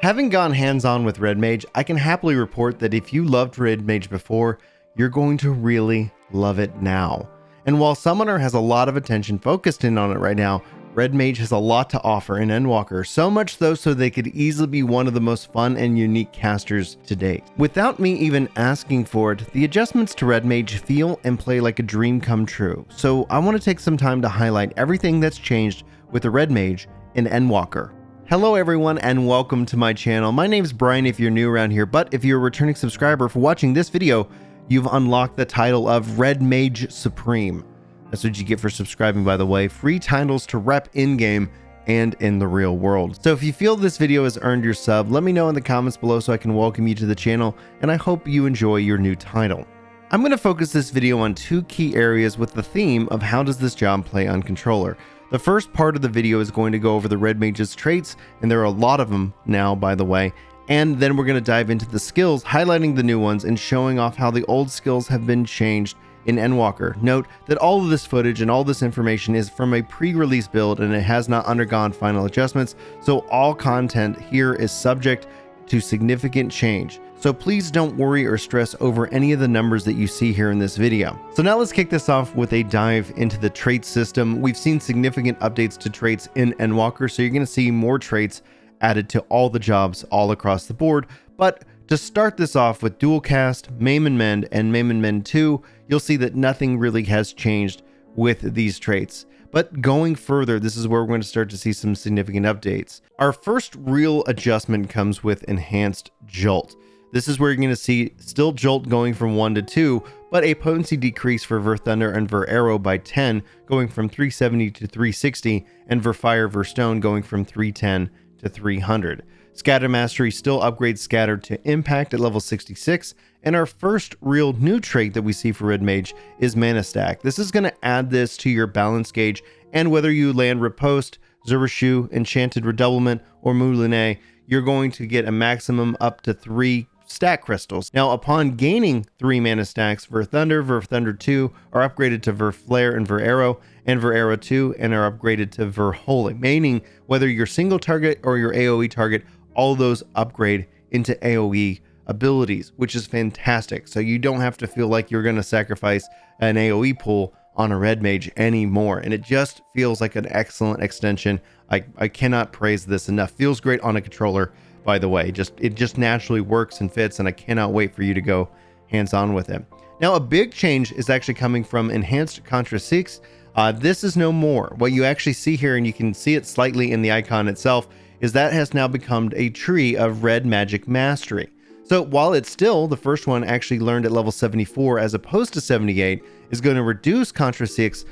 Having gone hands-on with Red Mage, I can happily report that if you loved Red Mage before, you're going to really love it now. And while Summoner has a lot of attention focused in on it right now, Red Mage has a lot to offer in Endwalker, so much so they could easily be one of the most fun and unique casters to date. Without me even asking for it, the adjustments to Red Mage feel and play like a dream come true, so I want to take some time to highlight everything that's changed with the Red Mage in Endwalker. Hello everyone and welcome to my channel. My name is Brian if you're new around here, but if you're a returning subscriber for watching this video, you've unlocked the title of Red Mage Supreme. That's what you get for subscribing, by the way. Free titles to rep in-game and in the real world. So if you feel this video has earned your sub, let me know in the comments below so I can welcome you to the channel, and I hope you enjoy your new title. I'm going to focus this video on two key areas with the theme of how does this job play on controller. The first part of the video is going to go over the Red Mage's traits, and there are a lot of them now, by the way, and then we're going to dive into the skills, highlighting the new ones and showing off how the old skills have been changed in Endwalker. Note that all of this footage and all this information is from a pre-release build and it has not undergone final adjustments, so all content here is subject to significant change. So please don't worry or stress over any of the numbers that you see here in this video. So now let's kick this off with a dive into the trait system. We've seen significant updates to traits in Endwalker, so you're going to see more traits added to all the jobs all across the board. But to start this off with Dual Cast, Maim and Mend, and Maim and Mend 2, you'll see that nothing really has changed with these traits. But going further, this is where we're going to start to see some significant updates. Our first real adjustment comes with Enhanced Jolt. This is where you're going to see still Jolt going from 1 to 2, but a potency decrease for Ver Thunder and Ver Arrow by 10, going from 370 to 360, and Ver Fire, Ver Stone going from 310 to 300. Scatter Mastery still upgrades Scatter to Impact at level 66, and our first real new trait that we see for Red Mage is Mana Stack. This is going to add this to your balance gauge, and whether you land Riposte, Zurashu, Enchanted Redoublement, or Moulinet, you're going to get a maximum up to 3 stack crystals. Now, upon gaining 3 mana stacks, Ver Thunder 2 are upgraded to Ver Flare and Ver Arrow 2 and are upgraded to Ver Holy, meaning whether you're single target or your AoE target, all those upgrade into AoE abilities, which is fantastic. So you don't have to feel like you're going to sacrifice an AoE pool on a Red Mage anymore, and it just feels like an excellent extension. I cannot praise this enough. Feels great on a controller, by the way. It just naturally works and fits, and I cannot wait for you to go hands-on with it. Now, a big change is actually coming from Enhanced Contra 6. This is no more. What you actually see here, and you can see it slightly in the icon itself, is that has now become a tree of Red Magic Mastery. So while it's still the first one actually learned at level 74 as opposed to 78, is going to reduce Contra 6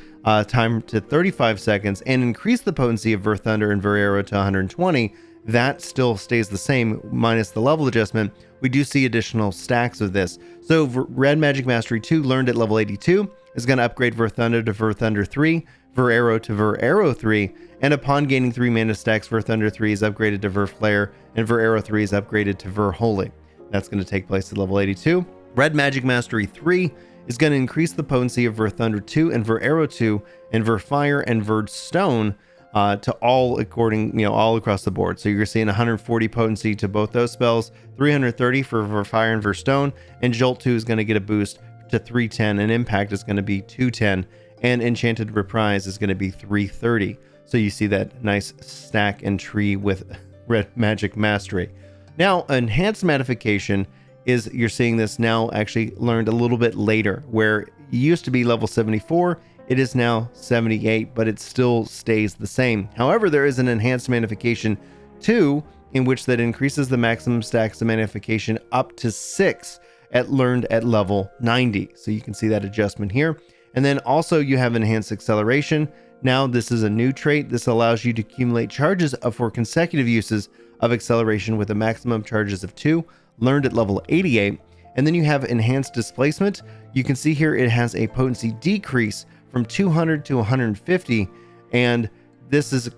time to 35 seconds and increase the potency of Ver Thunder and Ver Arrow to 120, that still stays the same minus the level adjustment. We do see additional stacks of this. So Red Magic Mastery 2 learned at level 82 is going to upgrade Ver Thunder to Ver Thunder 3, Ver Arrow to Ver Arrow 3, and upon gaining 3 mana stacks, Ver Thunder 3 is upgraded to Ver Flare, and Ver Arrow 3 is upgraded to Ver Holy. That's going to take place at level 82. Red Magic Mastery 3 is going to increase the potency of Ver Thunder 2 and Ver Arrow 2, and Ver Fire and Ver Stone to all all across the board. So you're seeing 140 potency to both those spells, 330 for Ver Fire and Ver Stone, and Jolt 2 is going to get a boost to 310, and Impact is going to be 210, and Enchanted Reprise is going to be 330. So you see that nice stack and tree with Red Magic Mastery. Now, Enhanced Modification is, you're seeing this now actually learned a little bit later, where it used to be level 74, it is now 78, but it still stays the same. However, there is an Enhanced Magnification 2, in which that increases the maximum stacks of magnification up to 6 learned at level 90. So you can see that adjustment here. And then also you have Enhanced Acceleration. Now this is a new trait. This allows you to accumulate charges for consecutive uses of acceleration with a maximum charges of 2, learned at level 88. And then you have Enhanced Displacement. You can see here it has a potency decrease from 200 to 150, and this is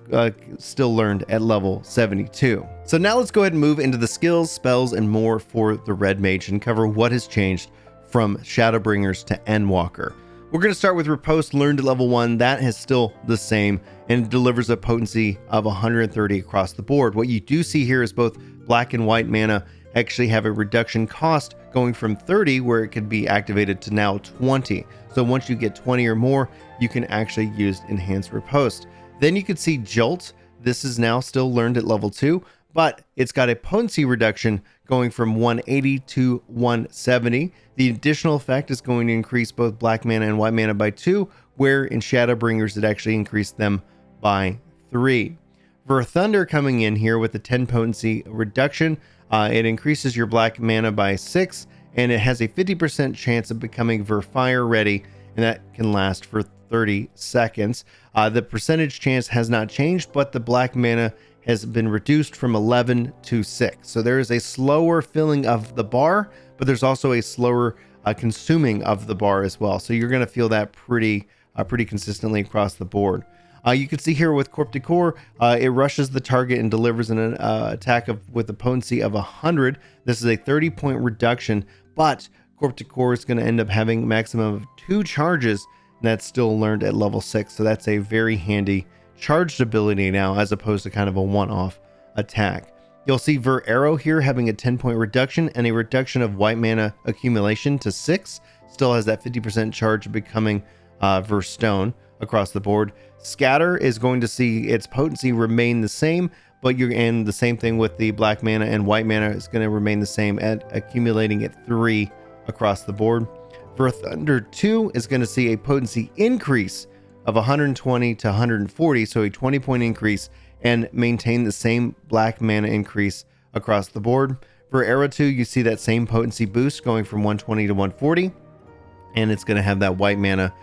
still learned at level 72. So now let's go ahead and move into the skills, spells, and more for the Red Mage and cover what has changed from Shadowbringers to Endwalker. We're going to start with Riposte, learned at level 1. That is still the same and delivers a potency of 130 across the board. What you do see here is both black and white mana actually have a reduction cost going from 30, where it could be activated, to now 20. So once you get 20 or more, you can actually use Enhanced Riposte. Then you can see Jolt. This is now still learned at level 2, but it's got a potency reduction going from 180 to 170. The additional effect is going to increase both black mana and white mana by 2, where in Shadowbringers it actually increased them by 3. For Thunder coming in here with a 10 potency reduction, it increases your black mana by 6, and it has a 50% chance of becoming Verfire ready, and that can last for 30 seconds. The percentage chance has not changed, but the black mana has been reduced from 11 to 6. So there is a slower filling of the bar, but there's also a slower consuming of the bar as well. So you're going to feel that pretty consistently across the board. You can see here with Corp de Corps, it rushes the target and delivers an attack with a potency of 100. This is a 30-point reduction, but Corp de Corps is going to end up having a maximum of 2 charges, and that's still learned at level 6. So that's a very handy charged ability now, as opposed to kind of a one-off attack. You'll see Ver Arrow here having a 10-point reduction and a reduction of white mana accumulation to 6. Still has that 50% charge of becoming Ver Stone across the board. Scatter is going to see its potency remain the same, but and the same thing with the black mana and white mana is going to remain the same at accumulating at 3 across the board. For Thunder 2 is going to see a potency increase of 120 to 140, so a 20-point increase, and maintain the same black mana increase across the board. For Arrow 2, you see that same potency boost going from 120 to 140, and it's going to have that white mana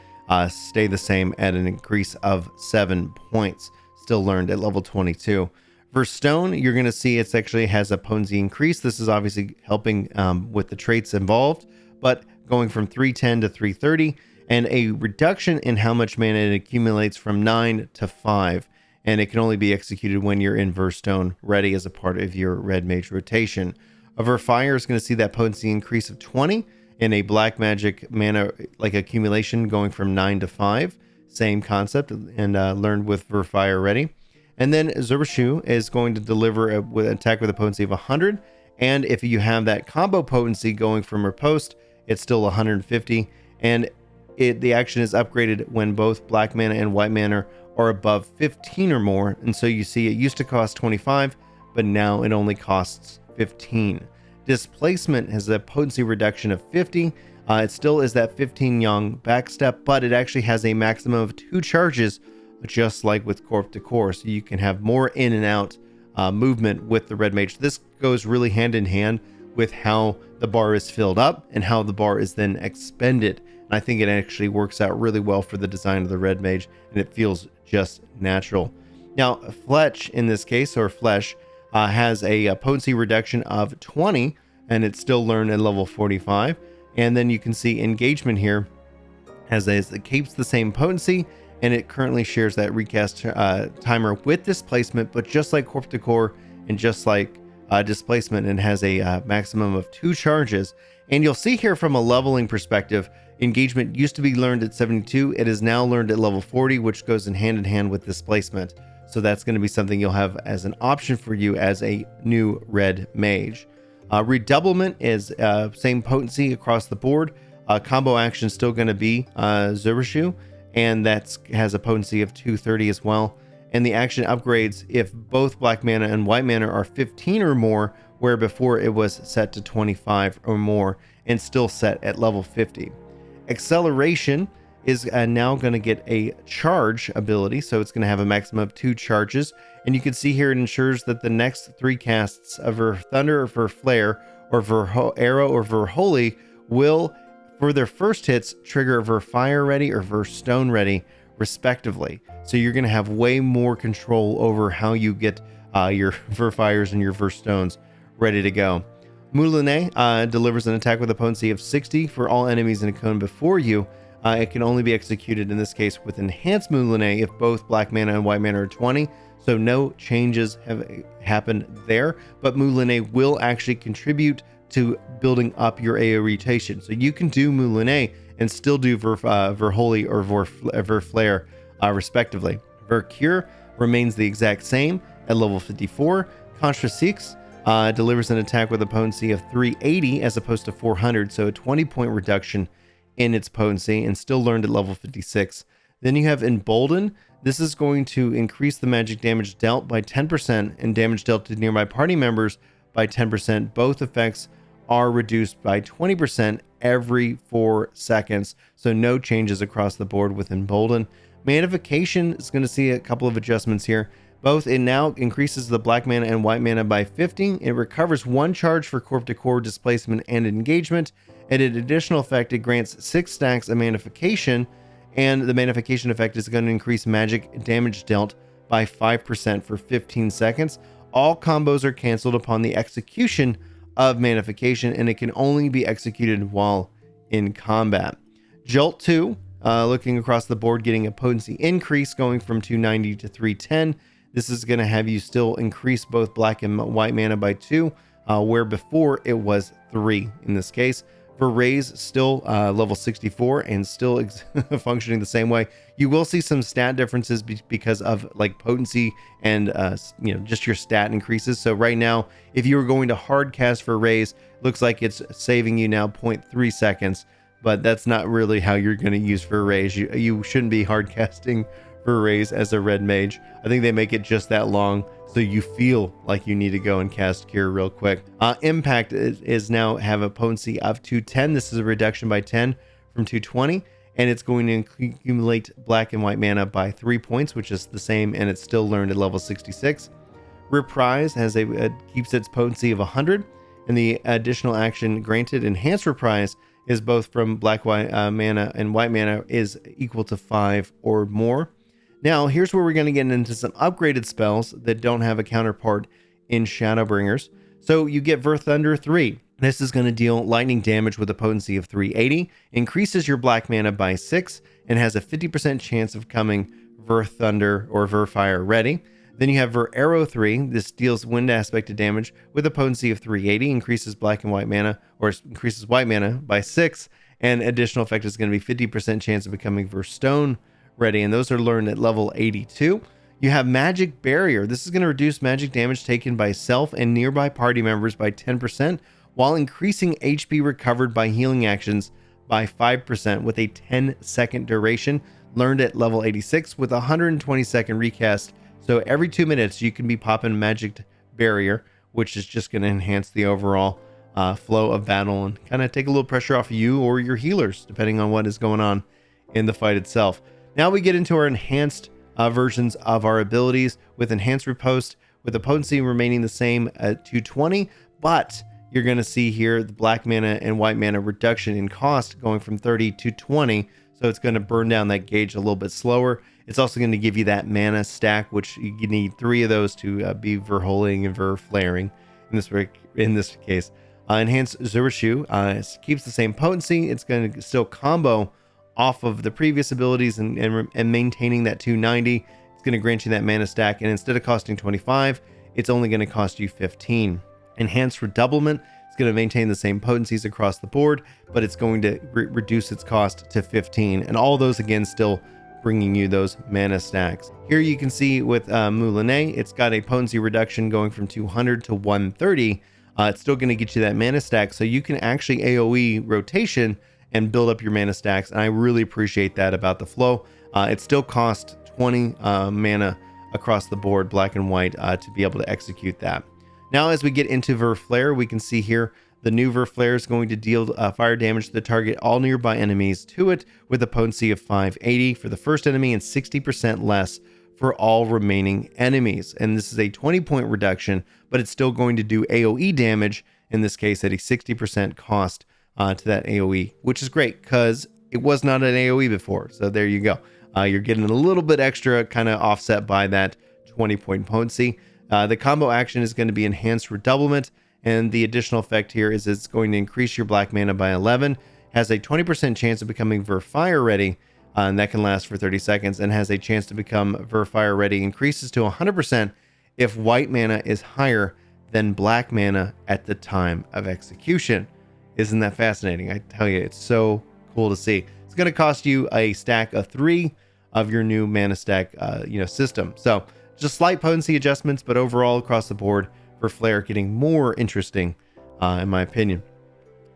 stay the same at an increase of 7 points, still learned at level 22. For Stone, you're going to see it actually has a potency increase. This is obviously helping with the traits involved, but going from 310 to 330, and a reduction in how much mana it accumulates from 9 to 5. And it can only be executed when you're in Verstone ready as a part of your Red Mage rotation. A Verfire is going to see that potency increase of 20, and a black magic mana like accumulation going from 9 to 5. Same concept, and learned with Verfire ready. And then Zerbashu is going to deliver an attack with a potency of 100. And if you have that combo potency going from Riposte, it's still 150. And the action is upgraded when both black mana and white mana are above 15 or more. And so you see it used to cost 25, but now it only costs 15. Displacement has a potency reduction of 50. It still is that 15 young backstep, but it actually has a maximum of 2 charges, just like with Corp de Corps. So you can have more in and out movement with the Red Mage. This goes really hand in hand with how the bar is filled up and how the bar is then expended. And I think it actually works out really well for the design of the Red Mage, and it feels just natural. Now, Fletch in this case, or Flesh, has a potency reduction of 20, and it's still learned at level 45. And then you can see engagement here it keeps the same potency, and it currently shares that recast timer with displacement, but just like Corp de Corps and just like displacement, and has a maximum of 2 charges. And you'll see here from a leveling perspective, engagement used to be learned at 72. It is now learned at level 40, which goes in hand with displacement. So that's going to be something you'll have as an option for you as a new Red Mage. Redoublement is same potency across the board. Combo action still going to be Zerbashu, and that has a potency of 230 as well. And the action upgrades if both black mana and white mana are 15 or more, where before it was set to 25 or more and still set at level 50. Acceleration is now going to get a charge ability, so it's going to have a maximum of 2 charges. And you can see here it ensures that the next 3 casts of Ver Thunder or Ver Flare or Ver Arrow or Ver Holy will, for their first hits, trigger Ver Fire ready or Ver Stone ready, respectively. So you're going to have way more control over how you get your Ver Fires and your Ver Stones ready to go. Moulinet delivers an attack with a potency of 60 for all enemies in a cone before you. It can only be executed in this case with Enhanced Moulinet if both black mana and white mana are 20. So no changes have happened there, but Moulinet will actually contribute to building up your AoE rotation. So you can do Moulinet and still do Verholy or Verflare respectively. Vercure remains the exact same at level 54. Contra 6 delivers an attack with a potency of 380 as opposed to 400, so a 20-point reduction in its potency, and still learned at level 56. Then you have Embolden. This is going to increase the magic damage dealt by 10% and damage dealt to nearby party members by 10%. Both effects are reduced by 20% every 4 seconds, so no changes across the board with Embolden. Manification is going to see a couple of adjustments here. Both, it now increases the black mana and white mana by 50. It recovers 1 charge for corp to core displacement and engagement. And an additional effect, it grants 6 stacks of Manification, and the Manification effect is going to increase magic damage dealt by 5% for 15 seconds. All combos are canceled upon the execution of Manification, and it can only be executed while in combat. Jolt 2, looking across the board, getting a potency increase going from 290 to 310. This is going to have you still increase both black and white mana by 2, where before it was 3 in this case. For Raise, still level 64 and still functioning the same way. You will see some stat differences because of like potency and just your stat increases. So right now, if you were going to hard cast for Raise, looks like it's saving you now 0.3 seconds, but that's not really how you're going to use for Raise. You shouldn't be hard casting for Raise as a red mage. I think they make it just that long so you feel like you need to go and cast Cure real quick. Impact is now have a potency of 210. This is a reduction by 10 from 220, and it's going to accumulate black and white mana by 3 points, which is the same, and it's still learned at level 66. Reprise has keeps its potency of 100, and the additional action granted, Enhanced Reprise, is both from black white mana and white mana is equal to 5 or more. Now, here's where we're going to get into some upgraded spells that don't have a counterpart in Shadowbringers. So you get Ver Thunder 3. This is going to deal lightning damage with a potency of 380, increases your black mana by 6, and has a 50% chance of coming Ver Thunder or Ver Fire ready. Then you have Ver Arrow 3. This deals wind aspected damage with a potency of 380, increases black and white mana, or increases white mana by 6, and additional effect is going to be 50% chance of becoming Ver Stone ready, and those are learned at level 82. You have Magic Barrier. This is going to reduce magic damage taken by self and nearby party members by 10%, while increasing HP recovered by healing actions by 5% with a 10-second duration, learned at level 86 with a 120-second recast. So every 2 minutes you can be popping Magic Barrier, which is just going to enhance the overall flow of battle and kind of take a little pressure off you or your healers, depending on what is going on in the fight itself. Now we get into our enhanced versions of our abilities with Enhanced Riposte, with the potency remaining the same at 220, but you're going to see here the black mana and white mana reduction in cost going from 30 to 20, so it's going to burn down that gauge a little bit slower. It's also going to give you that mana stack, which you need 3 of those to be Verholing and Verflaring in this case. Enhanced Zurishu keeps the same potency. It's going to still combo off of the previous abilities and maintaining that 290. It's going to grant you that mana stack, and instead of costing 25, it's only going to cost you 15. Enhanced Redoublement is going to maintain the same potencies across the board, but it's going to reduce its cost to 15, and all those again still bringing you those mana stacks. Here you can see with Moulinet, it's got a potency reduction going from 200 to 130. It's still going to get you that mana stack, so you can actually AoE rotation and build up your mana stacks, and I really appreciate that about the flow. It still costs 20 mana across the board, black and white, to be able to execute that. Now, as we get into Verflare, we can see here the new Verflare is going to deal fire damage to the target, all nearby enemies to it, with a potency of 580 for the first enemy and 60% less for all remaining enemies. And this is a 20-point reduction, but it's still going to do AoE damage, in this case at a 60% cost to that AoE, which is great because it was not an AoE before. So there you go. You're getting a little bit extra, kind of offset by that 20-point potency. The combo action is going to be Enhanced Redoublement, and the additional effect here is it's going to increase your black mana by 11, has a 20% chance of becoming Verfire ready, and that can last for 30 seconds, and has a chance to become Verfire ready, increases to 100% if white mana is higher than black mana at the time of execution. Isn't that fascinating? I tell you, it's so cool to see. It's going to cost you a stack of 3 of your new mana stack system. So just slight potency adjustments, but overall across the board for Flare getting more interesting, in my opinion.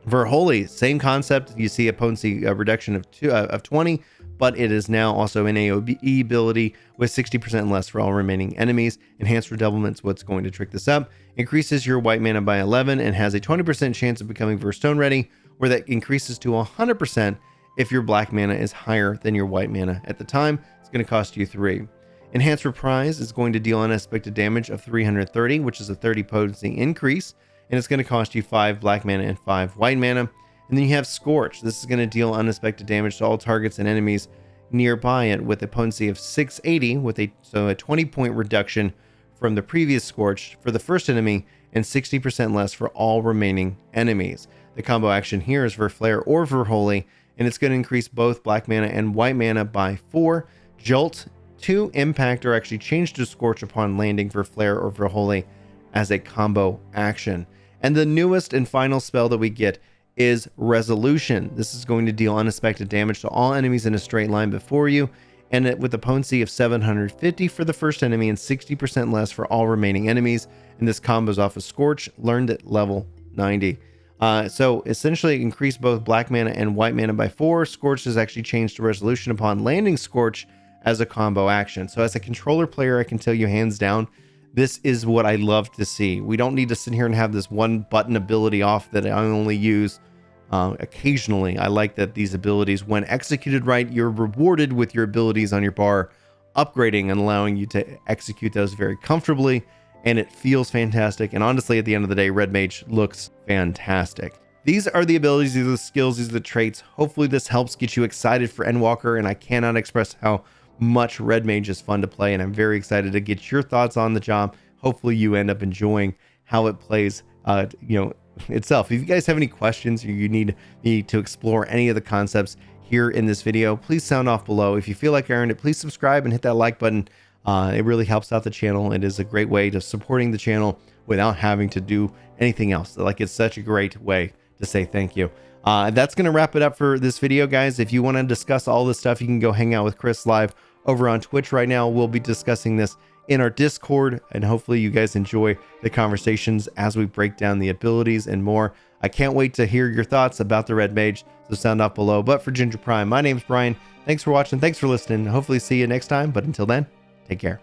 For Holy, same concept. You see a potency reduction of 20, but it is now also an AoE ability with 60% less for all remaining enemies. Enhanced Redoublement's what's going to trick this up. Increases your white mana by 11 and has a 20% chance of becoming Verse Stone ready, where that increases to 100% if your black mana is higher than your white mana at the time. It's going to cost you 3. Enhanced Reprise is going to deal unexpected damage of 330, which is a 30 potency increase, and it's going to cost you 5 black mana and 5 white mana. And then you have Scorch. This is going to deal unexpected damage to all targets and enemies nearby it with a potency of 680, with a 20-point reduction from the previous Scorch for the first enemy and 60% less for all remaining enemies. The combo action here is for Flare or for Holy, and it's going to increase both black mana and white mana by 4. Jolt, 2 Impact are actually changed to Scorch upon landing for Flare or for Holy as a combo action. And the newest and final spell that we get is Resolution. This is going to deal unexpected damage to all enemies in a straight line before you, and with a potency of 750 for the first enemy and 60% less for all remaining enemies. And this combos off of Scorch, learned at level 90. So essentially increase both black mana and white mana by 4. Scorch is actually changed to Resolution upon landing Scorch as a combo action. So as a controller player, I can tell you hands down, this is what I love to see. We don't need to sit here and have this one button ability off that I only use occasionally. I like that these abilities, when executed right, you're rewarded with your abilities on your bar upgrading and allowing you to execute those very comfortably, and it feels fantastic. And honestly, at the end of the day, Red Mage looks fantastic. These are the abilities, these are the skills, these are the traits. Hopefully this helps get you excited for Endwalker, and I cannot express how much Red Mage is fun to play, and I'm very excited to get your thoughts on the job. Hopefully you end up enjoying how it plays itself. If you guys have any questions or you need me to explore any of the concepts here in this video, please sound off below. If you feel like I earned it, please subscribe and hit that like button. It really helps out the channel. It is a great way to supporting the channel without having to do anything else. Like, it's such a great way to say thank you. That's going to wrap it up for this video, guys. If you want to discuss all this stuff, you can go hang out with Chris live over on Twitch right now. We'll be discussing this in our Discord, and hopefully you guys enjoy the conversations as we break down the abilities and more. I can't wait to hear your thoughts about the Red Mage, so sound off below. But for Ginger Prime, my name's Brian. Thanks for watching. Thanks for listening. Hopefully see you next time. But until then, take care.